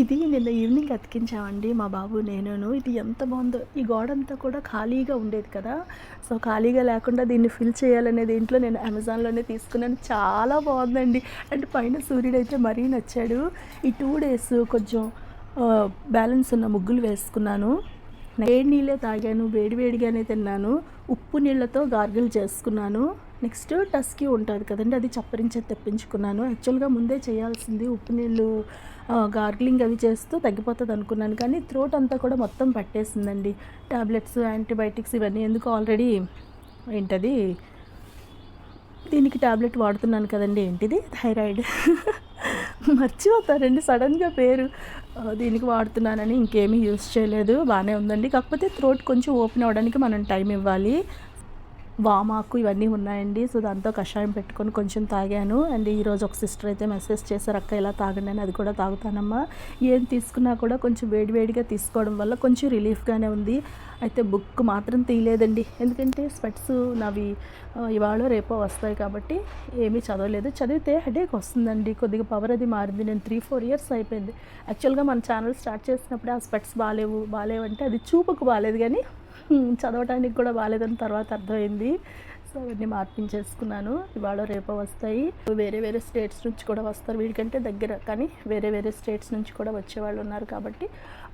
ఇది నిన్న ఈవినింగ్ అతికించామండి మా బాబు నేనును. ఇది ఎంత బాగుందో! ఈ గోడంతా కూడా ఖాళీగా ఉండేది కదా! సో, ఖాళీగా లేకుండా దీన్ని ఫిల్ చేయాలనే దీంట్లో నేను అమెజాన్‌లోనే తీసుకున్నాను. చాలా బాగుందండి. అంటే పైన సూర్యుడైతే మరీ నచ్చాడు. ఈ 2 డేస్ కొంచెం బ్యాలెన్స్ ఉన్న ముగ్గులు వేసుకున్నాను. వేడి నీళ్ళే తాగాను, వేడి వేడిగానే తిన్నాను. ఉప్పు నీళ్ళతో గార్గిల్ చేసుకున్నాను. నెక్స్ట్ టస్కీ ఉంటుంది కదండి, అది చప్పరించేది తెప్పించుకున్నాను. యాక్చువల్గా ముందే చేయాల్సింది ఉప్పు నీళ్ళు గార్గిలింగ్ అవి చేస్తూ తగ్గిపోతుంది అనుకున్నాను, కానీ థ్రోట్ అంతా కూడా మొత్తం పట్టేసిందండి. టాబ్లెట్స్, యాంటీబయాటిక్స్ ఇవన్నీ ఎందుకు, ఆల్రెడీ ఏంటది దీనికి టాబ్లెట్ వాడుతున్నాను కదండి, ఏంటిది థైరాయిడ్ మర్చిపోతారండి సడన్గా పేరు. దీనికి వాడుతున్నానని ఇంకేమీ యూస్ చేయలేదు. బాగానే ఉందండి. కాకపోతే థ్రోట్ కొంచెం ఓపెన్ అవ్వడానికి మనం టైం ఇవ్వాలి. వామాకు ఇవన్నీ ఉన్నాయండి. సో దాంతో కషాయం పెట్టుకొని కొంచెం తాగాను. అండ్ ఈరోజు ఒక సిస్టర్ అయితే మెసేజ్ చేశారు, అక్క ఇలా తాగండి అని. అది కూడా తాగుతానమ్మా. ఏం తీసుకున్నా కూడా కొంచెం వేడివేడిగా తీసుకోవడం వల్ల కొంచెం రిలీఫ్గానే ఉంది. అయితే బుక్ మాత్రం తీయలేదండి, ఎందుకంటే స్పెట్స్ నావి ఇవాళ రేపో వస్తాయి కాబట్టి ఏమీ చదవలేదు. చదివితే హెడేక్ వస్తుందండి, కొద్దిగా పవర్ అది మారింది. నేను 3-4 ఇయర్స్ అయిపోయింది. యాక్చువల్గా మన ఛానల్ స్టార్ట్ చేసినప్పుడే ఆ స్పెట్స్ బాగాలేవు అంటే అది చూపుకు బాగాలేదు, కానీ చదవటానికి కూడా బాగాలేదని తర్వాత అర్థమైంది. సో అవన్నీ మార్పించేసుకున్నాను. ఇవాళ రేపో వస్తాయి. వేరే వేరే స్టేట్స్ నుంచి కూడా వస్తారు, వీడికంటే దగ్గర కానీ వేరే వేరే స్టేట్స్ నుంచి కూడా వచ్చేవాళ్ళు ఉన్నారు కాబట్టి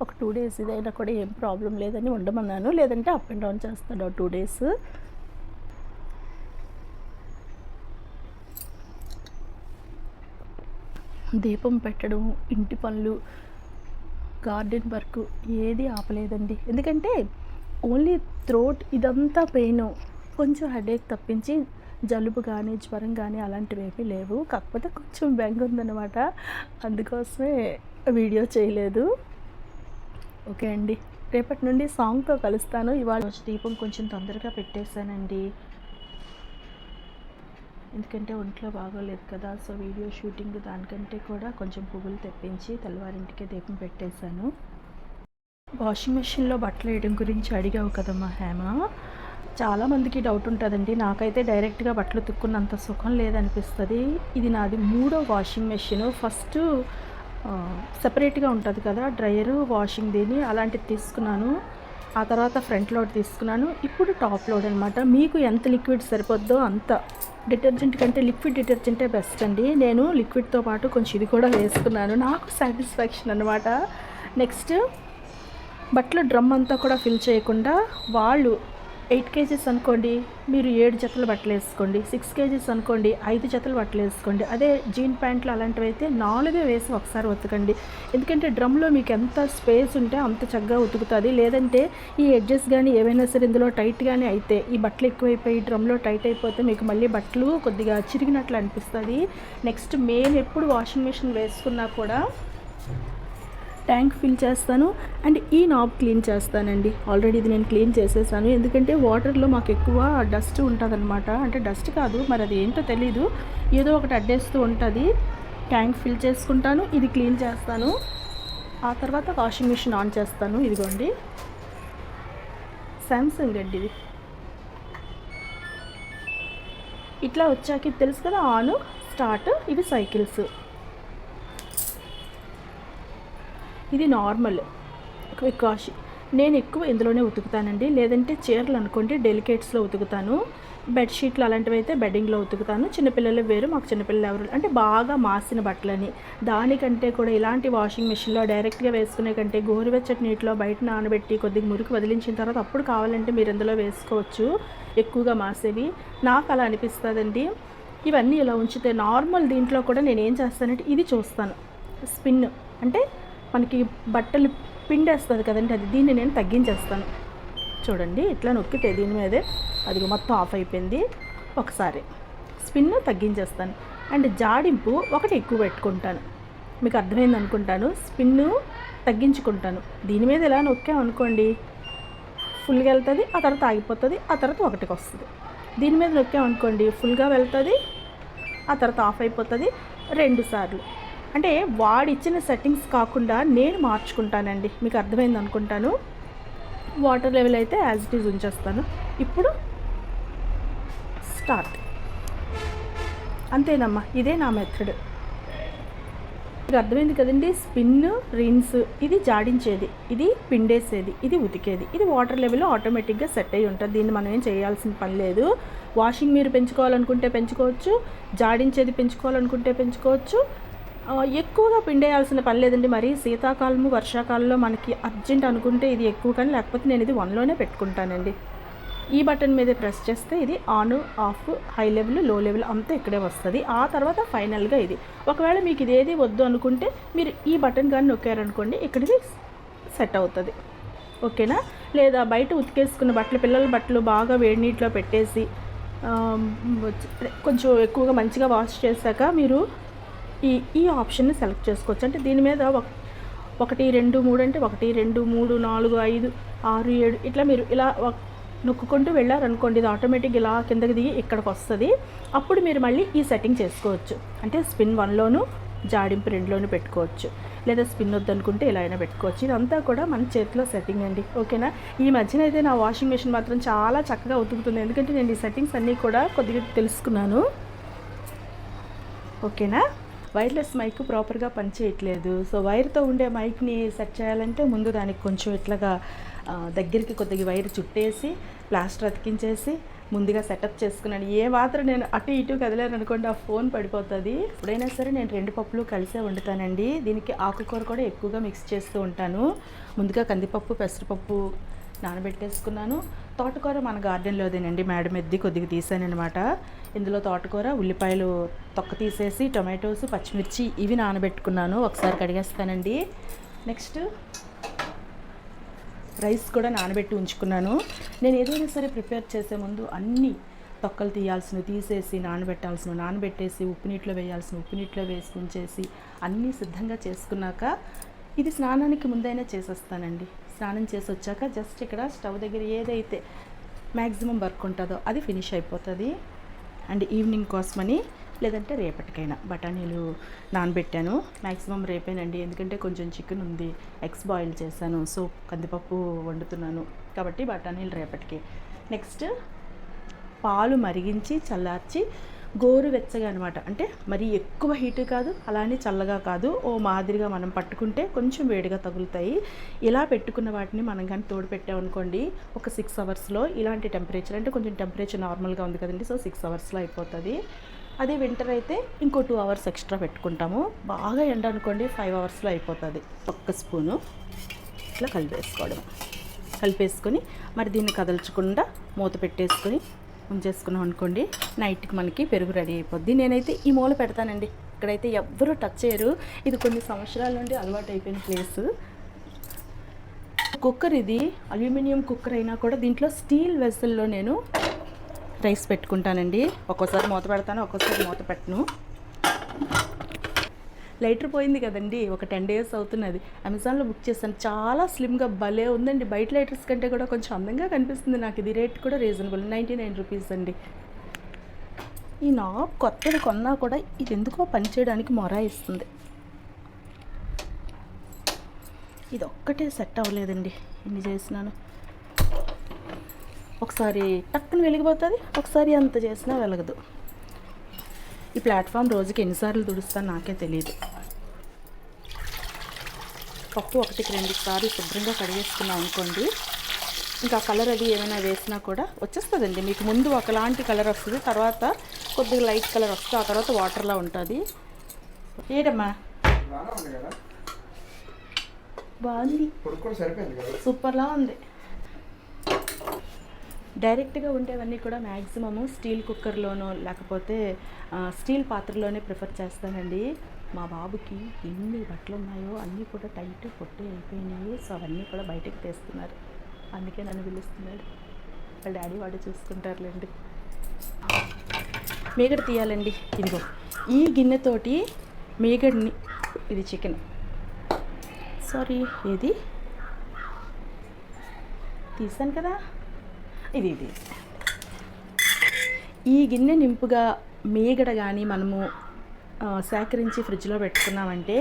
ఒక 2 డేస్ ఇదైనా కూడా ఏం ప్రాబ్లం లేదని ఉండమన్నాను. లేదంటే అప్ అండ్ డౌన్ చేస్తాడు 2 డేస్. దీపం పెట్టడం, ఇంటి పనులు, గార్డెన్ వర్క్ ఏది ఆపలేదండి. ఎందుకంటే ఓన్లీ థ్రోట్ ఇదంతా పెయిన్, కొంచెం హెడేక్ తప్పించి జలుబు కానీ జ్వరం కానీ అలాంటివి ఏమీ లేవు. కాకపోతే కొంచెం బెంగ ఉందన్నమాట, అందుకోసమే వీడియో చేయలేదు. ఓకే అండి, రేపటి నుండి సాంగ్తో కలుస్తాను. ఇవాళ దీపం కొంచెం తొందరగా పెట్టేశానండి, ఎందుకంటే ఒంట్లో బాగోలేదు కదా. సో వీడియో షూటింగ్ దానికంటే కూడా కొంచెం పువ్వులు తెప్పించి తెల్లవారింటికే దీపం పెట్టేశాను. వాషింగ్ మెషిన్లో బట్టలు వేయడం గురించి అడిగావు కదమ్మా హేమ. చాలామందికి డౌట్ ఉంటుందండి. నాకైతే డైరెక్ట్గా బట్టలు తుక్కున్నంత సుఖం లేదనిపిస్తుంది. ఇది నాది 3వ వాషింగ్ మెషిన్. ఫస్ట్ సపరేట్గా ఉంటుంది కదా డ్రయరు, వాషింగ్ దీని అలాంటిది తీసుకున్నాను. ఆ తర్వాత ఫ్రంట్ లోడ్ తీసుకున్నాను. ఇప్పుడు టాప్ లోడ్ అనమాట. మీకు ఎంత లిక్విడ్ సరిపోద్దో అంత. డిటర్జెంట్ కంటే లిక్విడ్ డిటర్జెంటే బెస్ట్ అండి. నేను లిక్విడ్తో పాటు కొంచెం ఇది కూడా వేసుకున్నాను, నాకు సాటిస్ఫాక్షన్ అనమాట. నెక్స్ట్ బట్టల డ్రమ్ అంతా కూడా ఫిల్ చేయకుండా, వాళ్ళు 8 kgs అనుకోండి, మీరు 7 జతలు బట్టలు వేసుకోండి. 6 kgs అనుకోండి, 5 జతలు బట్టలు వేసుకోండి. అదే జీన్ ప్యాంట్లు అలాంటివి అయితే 4 వేసి ఒకసారి ఉతకండి. ఎందుకంటే డ్రమ్లో మీకు ఎంత స్పేస్ ఉంటే అంత చక్కగా ఉతుకుతుంది. లేదంటే ఈ ఎడ్జెస్ కానీ ఏవైనా సరే ఇందులో టైట్ కానీ అయితే, ఈ బట్టలు ఎక్కువైపోయి డ్రమ్లో టైట్ అయిపోతే మీకు మళ్ళీ బట్టలు కొద్దిగా చిరిగినట్లు అనిపిస్తుంది. నెక్స్ట్ మెయిన్, ఎప్పుడు వాషింగ్ మెషిన్ వేసుకున్నా కూడా ట్యాంక్ ఫిల్ చేస్తాను అండ్ ఈ నాబ్ క్లీన్ చేస్తానండి. ఆల్రెడీ ఇది నేను క్లీన్ చేసేసాను, ఎందుకంటే వాటర్లో మాకు ఎక్కువ డస్ట్ ఉంటుందన్నమాట. అంటే డస్ట్ కాదు, మరి అది ఏంటో తెలీదు, ఏదో ఒకటి అడ్డేస్తూ ఉంటుంది. ట్యాంక్ ఫిల్ చేసుకుంటాను, ఇది క్లీన్ చేస్తాను. ఆ తర్వాత వాషింగ్ మిషన్ ఆన్ చేస్తాను. ఇదిగోండి శాంసంగ్ అండి ఇది. ఇట్లా వచ్చాక తెలుసు కదా, ఆన్ స్టార్ట్, ఇవి సైకిల్స్. ఇది నార్మల్ క్విక్ వాష్. నేను ఎక్కువ ఇందులోనే ఉతుకుతానండి. లేదంటే చీరలు అనుకోండి డెలికేట్స్లో ఉతుకుతాను. బెడ్షీట్లు అలాంటివి అయితే బెడ్డింగ్లో ఉతుకుతాను. చిన్నపిల్లలు వేరు, మాకు చిన్నపిల్లలు ఎవరు అంటే బాగా మాసిన బట్టలని. దానికంటే కూడా ఇలాంటి వాషింగ్ మెషిన్లో డైరెక్ట్గా వేసుకునే కంటే గోరువెచ్చటి నీటిలో బయట నానబెట్టి కొద్దిగా మురికి వదిలించిన తర్వాత అప్పుడు కావాలంటే మీరు ఇందులో వేసుకోవచ్చు, ఎక్కువగా మాసేవి. నాకు అలా అనిపిస్తుందండి. ఇవన్నీ ఇలా ఉంచితే నార్మల్ దీంట్లో కూడా నేను ఏం చేస్తానంటే ఇది చూస్తాను, స్పిన్ అంటే మనకి బట్టలు పిండేస్తుంది కదండి, అది దీన్ని నేను తగ్గించేస్తాను. చూడండి ఇట్లా నొక్కితే దీని మీదే అది మొత్తం ఆఫ్ అయిపోయింది. ఒకసారి స్పిన్ తగ్గించేస్తాను అండ్ జాడింపు ఒకటి ఎక్కువ పెట్టుకుంటాను. మీకు అర్థమైంది అనుకుంటాను. స్పిన్ను తగ్గించుకుంటాను. దీని మీద ఇలా నొక్కామనుకోండి ఫుల్గా వెళ్తుంది, ఆ తర్వాత ఆగిపోతుంది, ఆ తర్వాత ఒకటికి వస్తుంది. దీని మీద నొక్కామనుకోండి ఫుల్గా వెళ్తుంది, ఆ తర్వాత ఆఫ్ అయిపోతుంది. 2 సార్లు. అంటే వాడిచ్చిన సెట్టింగ్స్ కాకుండా నేను మార్చుకుంటానండి. మీకు అర్థమైంది అనుకుంటాను. వాటర్ లెవెల్ అయితే యాజ్ ఇట్ ఈజ్ ఉంచేస్తాను. ఇప్పుడు స్టార్ట్. అంతేనమ్మా, ఇదే నా మెథడ్. మీకు అర్థమైంది కదండి. స్పిన్, రిన్స్, ఇది జాడించేది, ఇది పిండేసేది, ఇది ఉతికేది, ఇది వాటర్ లెవెల్లో ఆటోమేటిక్గా సెట్ అయ్యి ఉంటుంది. దీన్ని మనం ఏం చేయాల్సిన పని లేదు. వాషింగ్ మీరు పెంచుకోవాలనుకుంటే పెంచుకోవచ్చు, జాడించేది పెంచుకోవాలనుకుంటే పెంచుకోవచ్చు. ఎక్కువగా పిండేయాల్సిన పని లేదండి. మరి శీతాకాలము వర్షాకాలంలో మనకి అర్జెంట్ అనుకుంటే ఇది ఎక్కువ, కానీ లేకపోతే నేను ఇది 1లోనే పెట్టుకుంటానండి. ఈ బటన్ మీద ప్రెస్ చేస్తే ఇది ఆన్, ఆఫ్, హై లెవెల్, లో లెవెల్ అంతా ఇక్కడే వస్తుంది. ఆ తర్వాత ఫైనల్గా ఇది. ఒకవేళ మీకు ఇది ఏది వద్దు అనుకుంటే మీరు ఈ బటన్ కానీ నొక్కారనుకోండి, ఇక్కడిది సెట్ అవుతుంది. ఓకేనా? లేదా బయట ఉతికేసుకున్న బట్టలు, పిల్లల బట్టలు బాగా వేడి నీటిలో పెట్టేసి కొంచెం ఎక్కువగా మంచిగా వాష్ చేశాక మీరు ఈ ఆప్షన్ని సెలెక్ట్ చేసుకోవచ్చు. అంటే దీని మీద 1, 2, 3 అంటే 1, 2, 3, 4, 5, 6, 7 ఇట్లా మీరు ఇలా నొక్కుంటూ వెళ్ళారనుకోండి, ఇది ఆటోమేటిక్ ఇలా కిందకి దిగి ఇక్కడికి వస్తుంది. అప్పుడు మీరు మళ్ళీ ఈ సెట్టింగ్ చేసుకోవచ్చు. అంటే స్పిన్ 1లోను, జాడింపు 2లోను పెట్టుకోవచ్చు. లేదా స్పిన్ వద్దనుకుంటే ఇలా అయినా పెట్టుకోవచ్చు. ఇదంతా కూడా మన చేతిలో సెట్టింగ్ అండి. ఓకేనా? ఈ మధ్యన అయితే నా వాషింగ్ మెషిన్ మాత్రం చాలా చక్కగా ఉతుకుతుంది. ఎందుకంటే నేను ఈ సెట్టింగ్స్ అన్నీ కూడా కొద్దిగా తెలుసుకున్నాను. ఓకేనా? వైర్లెస్ మైక్ ప్రాపర్గా పనిచేయట్లేదు. సో వైర్తో ఉండే మైక్ని సెట్ చేయాలంటే ముందు దానికి కొంచెం ఇట్లాగా దగ్గరికి కొద్దిగా వైర్ చుట్టేసి ప్లాస్టర్ అతికించేసి ముందుగా సెటప్ చేసుకున్నాను. ఏ మాత్రం నేను అటు ఇటు కదిలేను అనుకోండి, ఆ ఫోన్ పడిపోతుంది. ఎప్పుడైనా సరే నేను 2 పప్పులు కలిసే వండుతానండి. దీనికి ఆకుకూర కూడా ఎక్కువగా మిక్స్ చేస్తూ ఉంటాను. ముందుగా కందిపప్పు, పెసరపప్పు నానబెట్టేసుకున్నాను. తోటకూర మన గార్డెన్లోదేనండి, మేడం ఎద్ది కొద్దిగా తీసానమాట. ఇందులో తోటకూర, ఉల్లిపాయలు తొక్క తీసేసి, టొమాటోస్, పచ్చిమిర్చి ఇవి నానబెట్టుకున్నాను. ఒకసారి కడిగేస్తానండి. నెక్స్ట్ రైస్ కూడా నానబెట్టి ఉంచుకున్నాను. నేను ఏదైనా సరే ప్రిపేర్ చేసే ముందు అన్నీ తొక్కలు తీయాల్సినవి తీసేసి, నానబెట్టేసి, ఉప్పు నీటిలో వేయాల్సిన ఉప్పు నీటిలో వేసి ఉంచేసి అన్నీ సిద్ధంగా చేసుకున్నాక ఇది స్నానానికి ముందైనా చేసేస్తానండి. స్నానం చేసి వచ్చాక జస్ట్ ఇక్కడ స్టవ్ దగ్గర ఏదైతే మ్యాక్సిమం వర్క్ ఉంటుందో అది ఫినిష్ అయిపోతుంది. అండ్ ఈవినింగ్ కోసమని, లేదంటే రేపటికైనా బఠానీలు నానబెట్టాను. మ్యాక్సిమం రేపేనండి, ఎందుకంటే కొంచెం చికెన్ ఉంది, ఎగ్స్ బాయిల్ చేశాను, సో కందిపప్పు వండుతున్నాను కాబట్టి బఠానీలు రేపటికి. నెక్స్ట్ పాలు మరిగించి చల్లార్చి గోరువెచ్చగా అనమాట, అంటే మరి ఎక్కువ హీట్ కాదు, అలానే చల్లగా కాదు, ఓ మాదిరిగా మనం పట్టుకుంటే కొంచెం వేడిగా తగులుతాయి. ఇలా పెట్టుకున్న వాటిని మనం కానీ తోడు పెట్టామనుకోండి, ఒక 6 అవర్స్లో ఇలాంటి టెంపరేచర్, అంటే కొంచెం టెంపరేచర్ నార్మల్గా ఉంది కదండి, సో 6 అవర్స్లో అయిపోతుంది. అదే వింటర్ అయితే ఇంకో 2 అవర్స్ ఎక్స్ట్రా పెట్టుకుంటాము. బాగా ఎండ అనుకోండి 5 అవర్స్లో అయిపోతుంది. 1 స్పూను ఇట్లా కలిపేసుకొని మరి దీన్ని కదల్చకుండా మూత పెట్టేసుకొని ఉంచేసుకున్నాం అనుకోండి, నైట్కి మనకి పెరుగు రెడీ అయిపోద్ది. నేనైతే ఈ మూల పెడతానండి, ఇక్కడైతే ఎవ్వరూ టచ్ చేయరు. ఇది కొన్ని సంవత్సరాల నుండి అలవాటు అయిపోయిన ప్లేస్. కుక్కర్ ఇది అల్యూమినియం కుక్కర్ అయినా కూడా దీంట్లో స్టీల్ వెసల్లో నేను రైస్ పెట్టుకుంటానండి. ఒక్కోసారి మూత పెడతాను, ఒక్కోసారి మూత పెట్టను. లైటర్ పోయింది కదండి, ఒక 10 days అవుతున్నది. అమెజాన్లో బుక్ చేశాను. చాలా స్లిమ్గా భలే ఉందండి. బయట లైటర్స్ కంటే కూడా కొంచెం అందంగా కనిపిస్తుంది నాకు. ఇది రేట్ కూడా రీజనబుల్, 99 రూపీస్ అండి. ఈ నాబ్ కొత్తది కొన్నా కూడా ఇది ఎందుకో పనిచేయడానికి మొరాయిస్తుంది. ఇది ఒక్కటే సెట్ అవ్వలేదండి, ఎన్ని చేసినాను. ఒకసారి టక్కున వెలిగిపోతుంది, ఒకసారి అంత చేసినా వెలగదు. ఈ ప్లాట్ఫామ్ రోజుకి ఎన్నిసార్లు తుడుస్తాను నాకే తెలియదు. పప్పు 1-2 సార్లు శుభ్రంగా కడిగేసుకున్నాం అనుకోండి, ఇంకా కలర్ అది ఏమైనా వేసినా కూడా వచ్చేస్తుందండి. మీకు ముందు ఒకలాంటి కలర్ వస్తుంది, తర్వాత కొద్దిగా లైట్ కలర్ వస్తుంది, ఆ తర్వాత వాటర్లా ఉంటుంది. ఏడమ్మా బాగుంది, సూపర్లా ఉంది. డైరెక్ట్గా ఉండేవన్నీ కూడా మ్యాక్సిమము స్టీల్ కుక్కర్లోనో లేకపోతే స్టీల్ పాత్రలోనే ప్రిఫర్ చేస్తానండి. మా బాబుకి ఎన్ని బట్టలు ఉన్నాయో అన్నీ కూడా టైట్ పొట్టి అయిపోయినాయి, సో అవన్నీ కూడా బయటకు తీస్తున్నారు. అందుకే నన్ను పిలుస్తున్నాడు. వాళ్ళ డాడీ వాడు చూసుకుంటారులేండి. మేగడ తీయాలండి. ఇదిగో ఈ గిన్నెతోటి మేగడిని, ఇది చికెన్, సారీ ఏది తీసాను కదా, ఇది ఈ గిన్నె నింపుగా మేగడ కానీ మనము సేకరించి ఫ్రిడ్జ్లో పెట్టుకున్నామంటే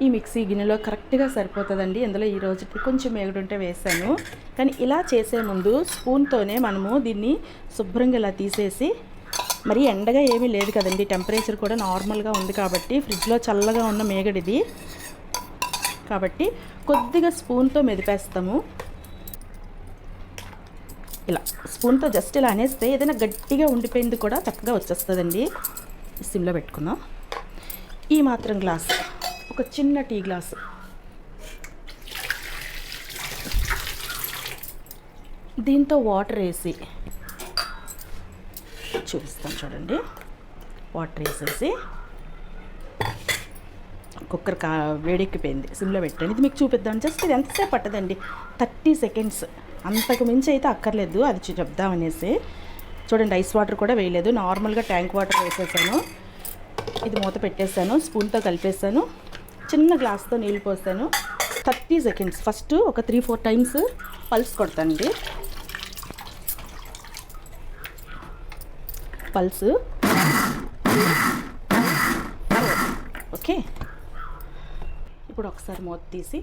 ఈ మిక్సీ గిన్నెలో కరెక్ట్గా సరిపోతుందండి. ఇందులో ఈ రోజుకి కొంచెం మేగడ ఉంటే వేసాను, కానీ ఇలా చేసే ముందు స్పూన్తోనే మనము దీన్ని శుభ్రంగా ఇలా తీసేసి మరి ఎండగా ఏమీ లేదు కదండి, టెంపరేచర్ కూడా నార్మల్గా ఉంది కాబట్టి ఫ్రిడ్జ్లో చల్లగా ఉన్న మేగడిది కాబట్టి కొద్దిగా స్పూన్తో మెదిపేస్తాము. ఇలా స్పూన్తో జస్ట్ ఇలా అనేస్తే ఏదైనా గట్టిగా ఉండిపోయింది కూడా చక్కగా వచ్చేస్తుందండి. సిమ్లో పెట్టుకుందాం. ఈ మాత్రం గ్లాస్, ఒక చిన్న టీ గ్లాసు, దీంతో వాటర్ వేసి చూపిస్తాను చూడండి. వాటర్ వేసేసి కుక్కర్ వేడెక్కిపోయింది, సిమ్లో పెట్టండి. ఇది మీకు చూపిద్దాం. జస్ట్ ఇది ఎంతసేపు పట్టదండి, 30 సెకండ్స్, అంతకు మించి అయితే అక్కర్లేదు. అది చెప్దామనేసి చూడండి. ఐస్ వాటర్ కూడా వేయలేదు, నార్మల్గా ట్యాంక్ వాటర్ వేసేసాను. ఇది మూత పెట్టేసాను, స్పూన్తో కలిపేసాను, చిన్న గ్లాస్తో నీళ్ళు పోసాను. 30 సెకండ్స్. ఫస్ట్ ఒక 3-4 టైమ్స్ పల్స్ కొడతానండి. Pulse okay. ఇప్పుడు ఒకసారి మూత తీసి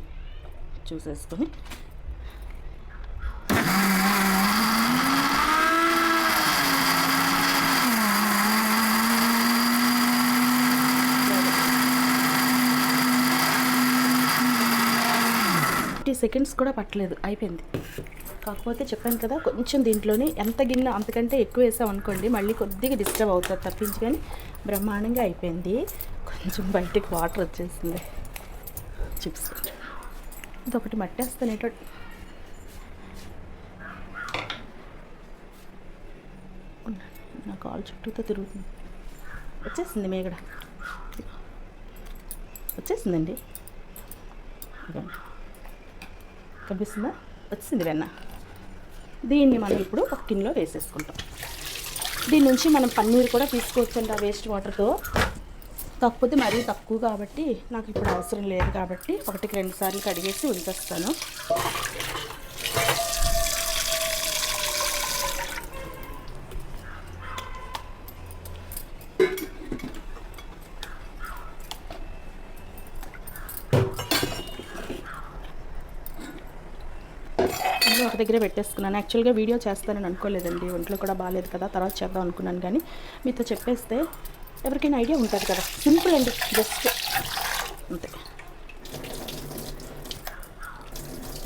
చూసేసుకొని సెకండ్స్ కూడా పట్టలేదు, అయిపోయింది. కాకపోతే చెప్పాను కదా, కొంచెం దీంట్లోనే ఎంత గిన్నె అంతకంటే ఎక్కువ వేసాం అనుకోండి మళ్ళీ కొద్దిగా డిస్టర్బ్ అవుతుంది తప్పించి, కానీ బ్రహ్మాండంగా అయిపోయింది. కొంచెం బయటికి వాటర్ వచ్చేసింది. చిప్స్ ఇది ఒకటి మట్టేస్తానేటో. నా కాల్ చుట్టూతో తిరుగుతుంది. వచ్చేసింది మేగడ, వచ్చేసిందండి. కనిపిస్తుందా? వచ్చింది వెన్న. దీన్ని మనం ఇప్పుడు ఒక గిన్నెలో వేసేసుకుంటాం. దీని నుంచి మనం పన్నీర్ కూడా తీసుకోవచ్చండి ఆ వేస్ట్ వాటర్తో. కాకపోతే మరీ తక్కువ కాబట్టి నాకు ఇప్పుడు అవసరం లేదు కాబట్టి 1-2 సార్లు కడిగేసి ఉంచేస్తాను. ఒక దగ్గర పెట్టేసుకున్నాను. యాక్చువల్గా వీడియో చేస్తానని అనుకోలేదండి, ఒంట్లో కూడా బాగాలేదు కదా, తర్వాత చేద్దాం అనుకున్నాను. కానీ మీతో చెప్పేస్తే ఎవరికైనా ఐడియా ఉంటుంది కదా. సింపుల్ అండి, జస్ట్ అంతే.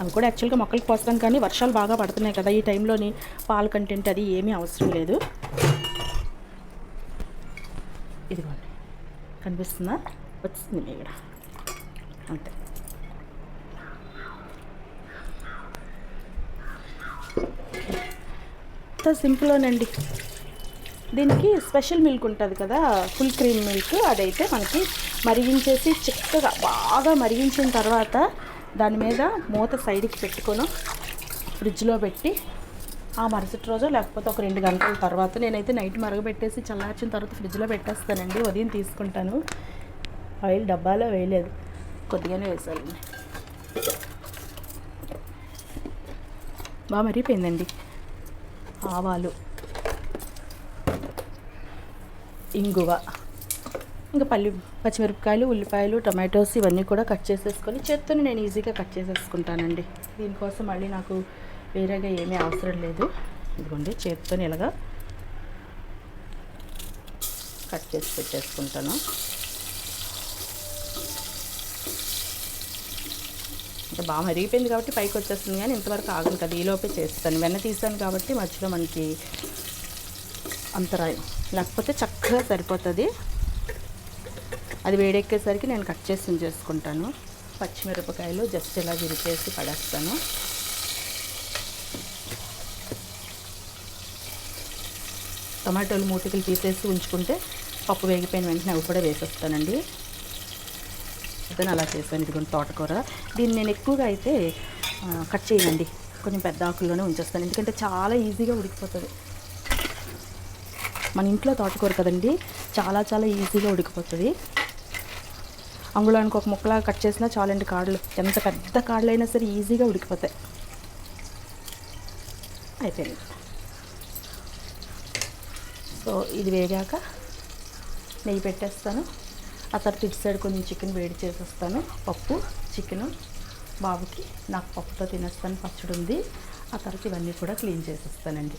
అవి కూడా యాక్చువల్గా మొక్కలకి పోస్తాం, కానీ వర్షాలు బాగా పడుతున్నాయి కదా ఈ టైంలోని పాల కంటెంట్ అది ఏమీ అవసరం లేదు. ఇదిగోండి, కనిపిస్తుందా? వచ్చింది ఇక్కడ, అంతే. సింపుల్నండి. దీనికి స్పెషల్ మిల్క్ ఉంటుంది కదా, ఫుల్ క్రీమ్ మిల్క్, అదైతే మనకి మరిగించేసి చిక్కగా బాగా మరిగించిన తర్వాత దాని మీద మూత సైడ్కి పెట్టుకొని ఫ్రిడ్జ్లో పెట్టి ఆ మరుసటి రోజు లేకపోతే ఒక 2 గంటల తర్వాత, నేనైతే నైట్ మరగబెట్టేసి చల్లార్చిన తర్వాత ఫ్రిడ్జ్లో పెట్టేస్తానండి. ఉదయం తీసుకుంటాను. ఆయిల్ డబ్బాలో వేయలేదు, కొద్దిగానే వేసాలండి. బాగా మరిగిపోయిందండి. ఆవాలు, ఇంగువ, ఇంకా పచ్చిమిరపకాయలు, ఉల్లిపాయలు, టమాటోస్ ఇవన్నీ కూడా కట్ చేసేసుకొని చేత్తోనే నేను ఈజీగా కట్ చేసేసుకుంటానండి. దీనికోసం మళ్ళీ నాకు వేరేగా ఏమీ అవసరం లేదు. ఇదిగోండి, చేత్తోనే ఇలాగా కట్ చేసి పెట్టేసుకుంటాను. అంటే బాగా మరిగిపోయింది కాబట్టి పైకి వచ్చేస్తుంది, కానీ ఇంతవరకు ఆగను కదా, ఈలోపే చేస్తాను. వెన్న తీస్తాను కాబట్టి మధ్యలో మనకి అంతరాయం లేకపోతే చక్కగా సరిపోతుంది. అది వేడెక్కేసరికి నేను కట్ చేసి ఉంచేసుకుంటాను. పచ్చిమిరపకాయలు జస్ట్ ఇలా విరిచేసి పడేస్తాను. టమాటోలు మూటికలు తీసేసి ఉంచుకుంటే పప్పు వేగిపోయిన వెంటనే అవి కూడా వేసేస్తానండి. అలా చేశాను. ఇదిగోండి తోటకూర. దీన్ని నేను ఎక్కువగా అయితే కట్ చేయనండి, కొంచెం పెద్ద ఆకుల్లోనే ఉంచేస్తాను, ఎందుకంటే చాలా ఈజీగా ఉడికిపోతుంది. మన ఇంట్లో తోటకూర కదండి, చాలా చాలా ఈజీగా ఉడికిపోతుంది. అంగుళానికి ఒక ముక్కలా కట్ చేసినా చాలండి. కాడలు ఎంత పెద్ద కాడలు అయినా సరే ఈజీగా ఉడికిపోతాయి. అయిపోయింది. సో ఇది వేగాక నెయ్యి పెట్టేస్తాను. ఆ తర్వాత ఇటు సైడ్ కొంచెం చికెన్ వేడి చేసేస్తాను. పప్పు, చికెను బాబుకి, నాకు పప్పుతో తినేస్తాను, పచ్చడి ఉంది. ఆ తర్వాత ఇవన్నీ కూడా క్లీన్ చేసేస్తానండి.